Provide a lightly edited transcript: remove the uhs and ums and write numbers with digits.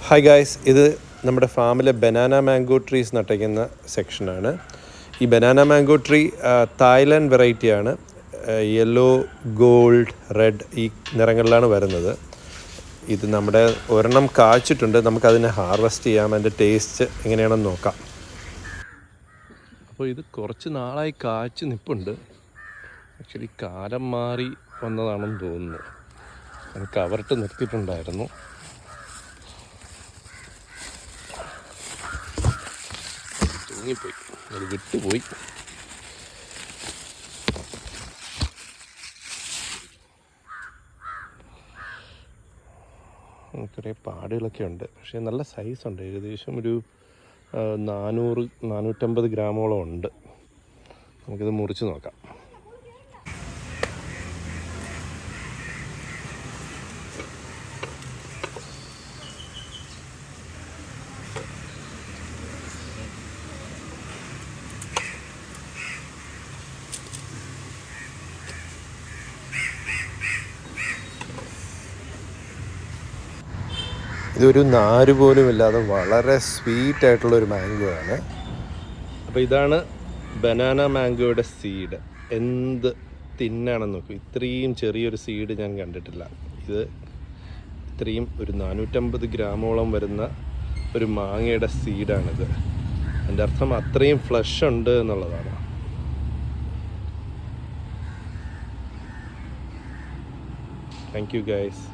Hi guys, ഇത് നമ്മുടെ ഫാമിലെ ബനാന മാംഗോ ട്രീസ് നട്ടിരിക്കുന്ന സെക്ഷനാണ്. ഈ ബനാന മാംഗോ ട്രീ തായ്ലാൻഡ് വെറൈറ്റിയാണ്. യെല്ലോ, ഗോൾഡ്, റെഡ് ഈ നിറങ്ങളിലാണ് വരുന്നത്. ഇത് നമ്മുടെ ഒരെണ്ണം കായ്ച്ചിട്ടുണ്ട്. നമുക്കതിനെ ഹാർവെസ്റ്റ് ചെയ്യാം. അതിൻ്റെ ടേസ്റ്റ് എങ്ങനെയാണെന്ന് നോക്കാം. അപ്പോൾ ഇത് കുറച്ച് നാളായി കായ്ച്ച് നിൽപ്പുണ്ട്. ആക്ച്വലി കാലം മാറി വന്നതാണെന്ന് തോന്നുന്നു. അത് കവറിട്ട് നിർത്തിയിട്ടുണ്ടായിരുന്നു. തൂങ്ങിപ്പോയി, അത് വിട്ടുപോയി. കുറേ പാടുകളൊക്കെ ഉണ്ട്, പക്ഷേ നല്ല സൈസുണ്ട്. ഏകദേശം ഒരു 400-450 ഗ്രാമോളം ഉണ്ട്. നമുക്കിത് മുറിച്ച് നോക്കാം. ഇതൊരു നാര് പോലും ഇല്ലാതെ വളരെ സ്വീറ്റായിട്ടുള്ളൊരു മാംഗോ ആണ്. അപ്പോൾ ഇതാണ് ബനാന മാംഗോയുടെ സീഡ്. എന്ത് തിന്നാണെന്ന് നോക്കൂ. ഇത്രയും ചെറിയൊരു സീഡ് ഞാൻ കണ്ടിട്ടില്ല. ഇത് ഇത്രയും ഒരു 450 ഗ്രാമോളം വരുന്ന ഒരു മാങ്ങയുടെ സീഡാണിത്. അതിൻ്റെ അർത്ഥം അത്രയും ഫ്ലഷ് ഉണ്ട് എന്നുള്ളതാണ്. Thank you guys.